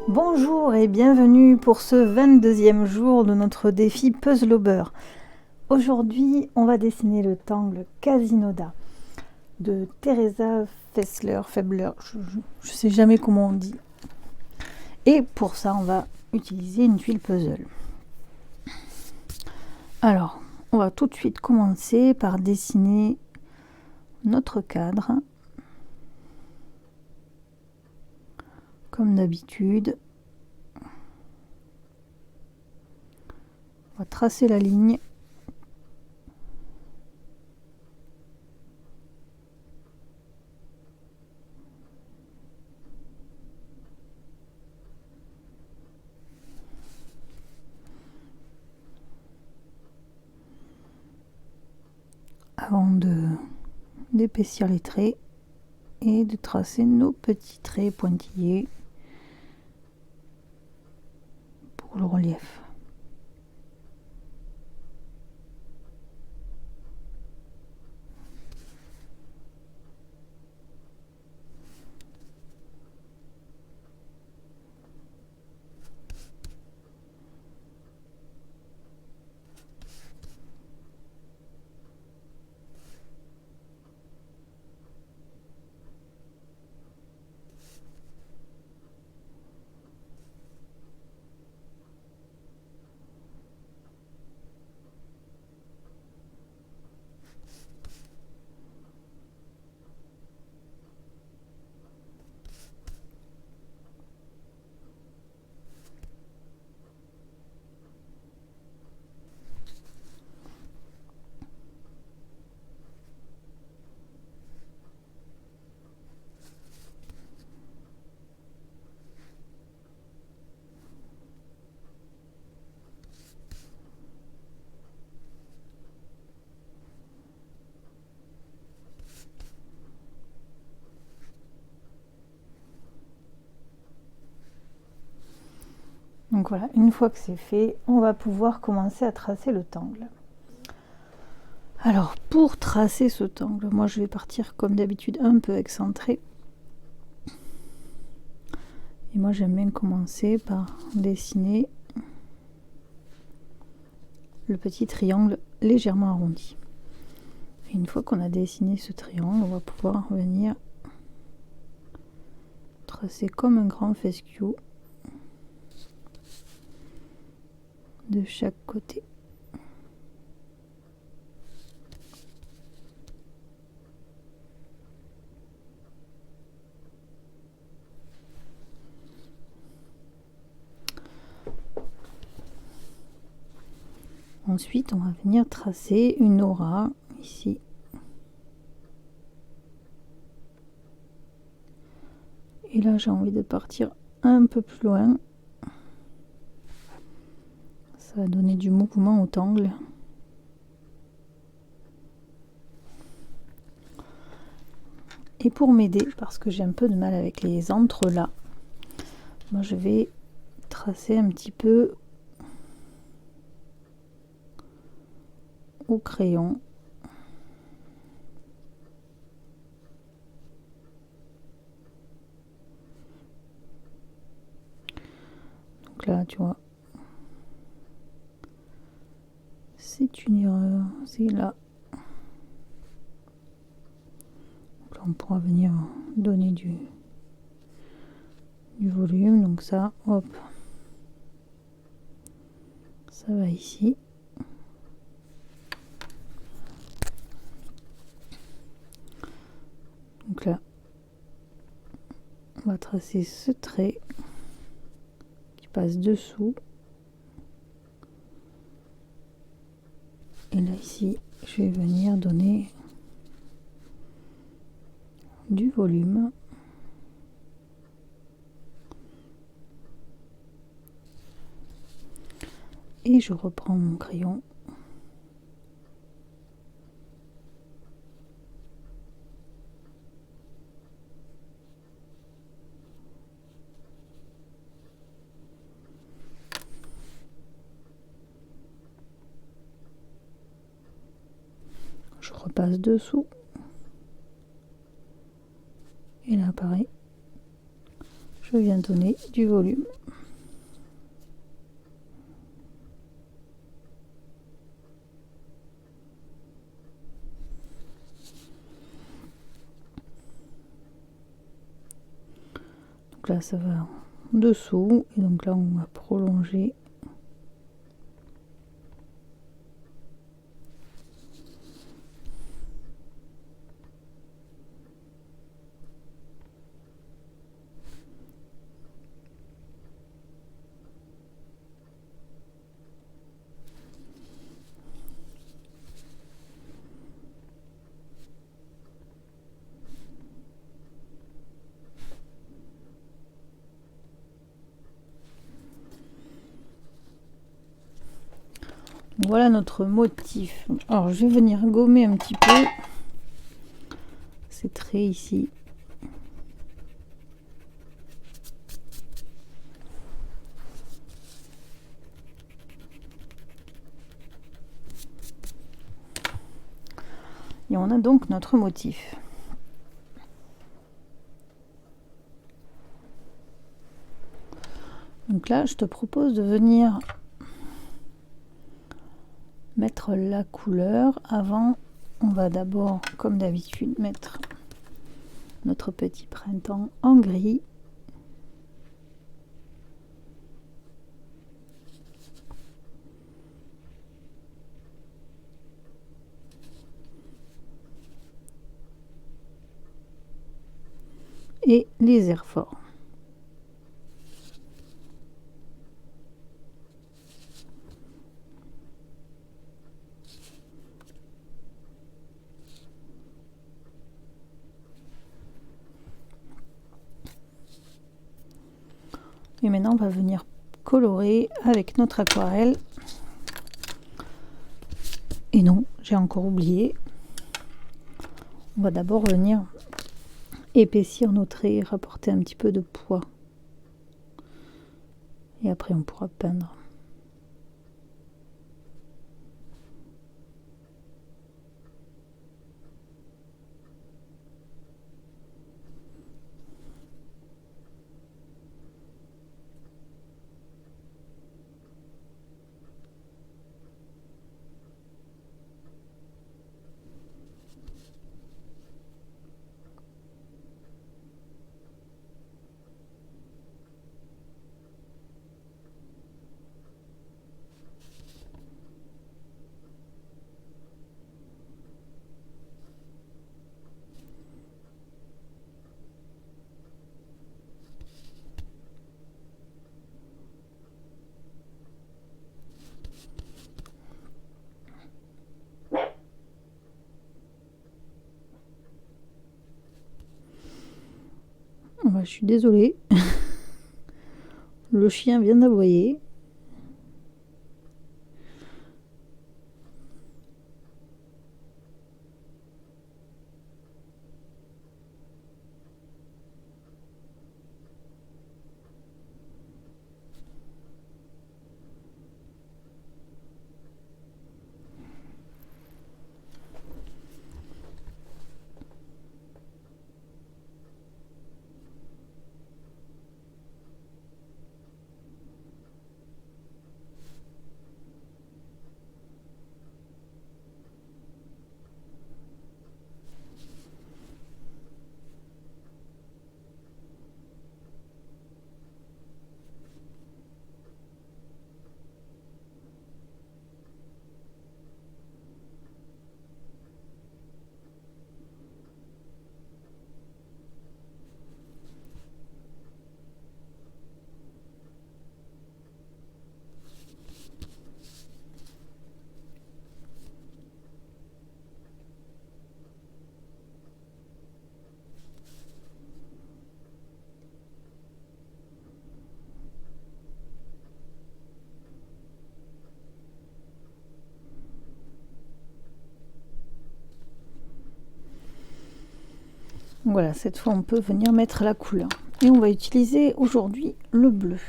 Bonjour et bienvenue pour ce 22e jour de notre défi Puzzle au beurre. Aujourd'hui, on va dessiner le tangle Quasimodo de Teresa Febler, je ne sais jamais comment on dit. Et pour ça, on va utiliser une tuile puzzle. Alors, on va tout de suite commencer par dessiner notre cadre. Comme d'habitude, on va tracer la ligne. Avant d'épaissir les traits et de tracer nos petits traits pointillés pour le relief. Donc voilà, une fois que c'est fait, on va pouvoir commencer à tracer le tangle. Alors pour tracer ce tangle, moi je vais partir comme d'habitude un peu excentré. Et moi j'aime bien commencer par dessiner le petit triangle légèrement arrondi. Et une fois qu'on a dessiné ce triangle, on va pouvoir venir tracer comme un grand fescue de chaque côté. Ensuite, on va venir tracer une aura ici. Et là, j'ai envie de partir un peu plus loin. Ça va donner du mouvement au tangle. Et pour m'aider, parce que j'ai un peu de mal avec les entrelacs, moi je vais tracer un petit peu au crayon. Donc là, tu vois, c'est une erreur, c'est là. Donc là, on pourra venir donner du volume. Donc ça, hop, ça va ici. Donc là, on va tracer ce trait qui passe dessous. Et là, ici, je vais venir donner du volume. Et je reprends mon crayon. Je repasse dessous. Et là, pareil. Je je viens donner du volume. Donc là ça va en dessous et donc là on va prolonger. Voilà notre motif. Alors je vais venir gommer un petit peu ces traits ici. Et on a donc notre motif. Donc là, je te propose de venir mettre la couleur. Avant, on va d'abord, comme d'habitude, mettre notre petit printemps en gris. Et les airs forts. Et maintenant, on va venir colorer avec notre aquarelle. Et non, j'ai encore oublié. On va d'abord venir épaissir nos traits, rapporter un petit peu de poids. Et après, on pourra peindre. Je suis désolée. Le chien vient d'aboyer. Voilà, cette fois on peut venir mettre la couleur. Et on va utiliser aujourd'hui le bleu.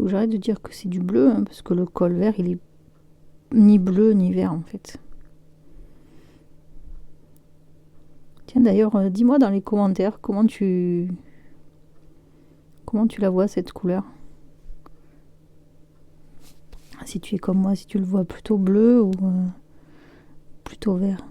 faut que j'arrête de dire que c'est du bleu, hein, parce que le col vert, il est ni bleu ni vert en fait. Tiens, d'ailleurs, dis-moi dans les commentaires comment tu la vois cette couleur. Si tu es comme moi, si tu le vois plutôt bleu ou plutôt vert.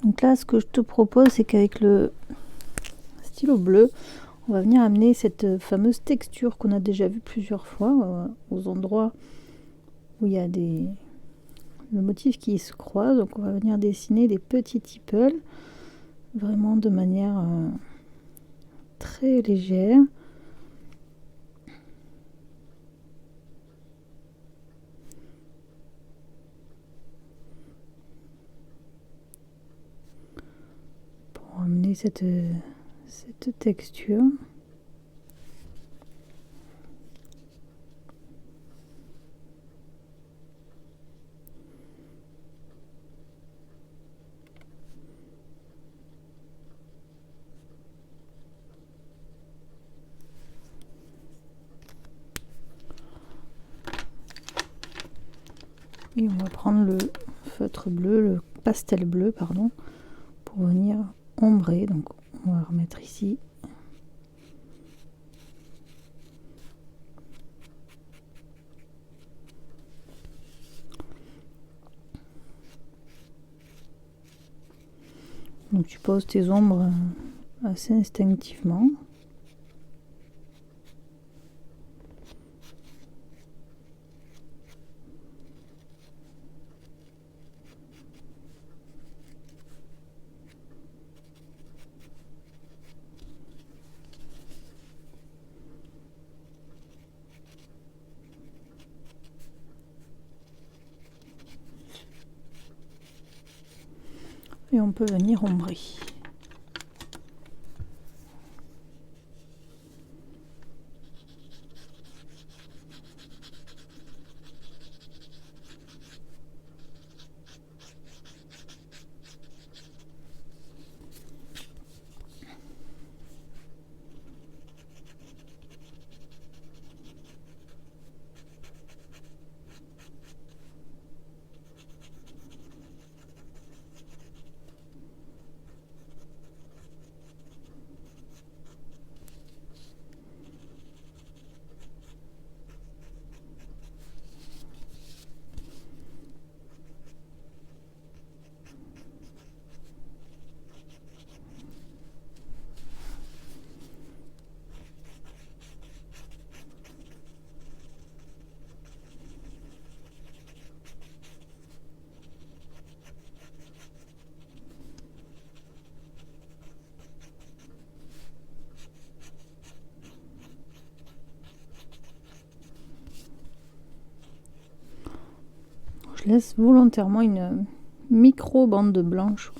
Donc là, ce que je te propose, c'est qu'avec le stylo bleu, on va venir amener cette fameuse texture qu'on a déjà vue plusieurs fois aux endroits où il y a le motif qui se croise. Donc on va venir dessiner des petits tipples, vraiment de manière très légère. Pour amener cette texture. Et on va prendre le feutre bleu, le pastel bleu, pardon, pour venir ombrer. Donc on va remettre ici. Donc tu poses tes ombres assez instinctivement. Et on peut venir ombrer. laisse volontairement une micro bande blanche.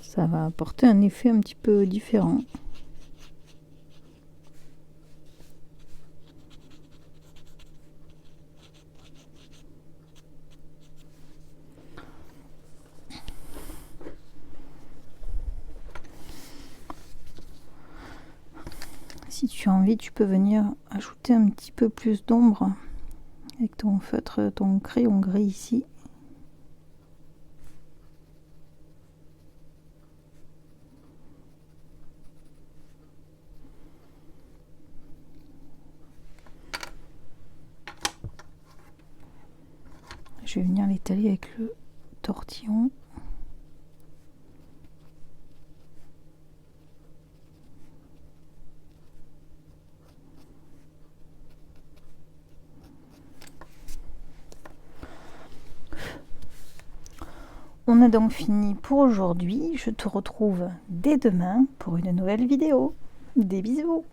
Ça va apporter un effet un petit peu différent. Si tu as envie, tu peux venir ajouter un petit peu plus d'ombre avec ton feutre, ton crayon gris ici. Je vais venir l'étaler avec le tortillon. On a donc fini pour aujourd'hui. Je te retrouve dès demain pour une nouvelle vidéo. Des bisous!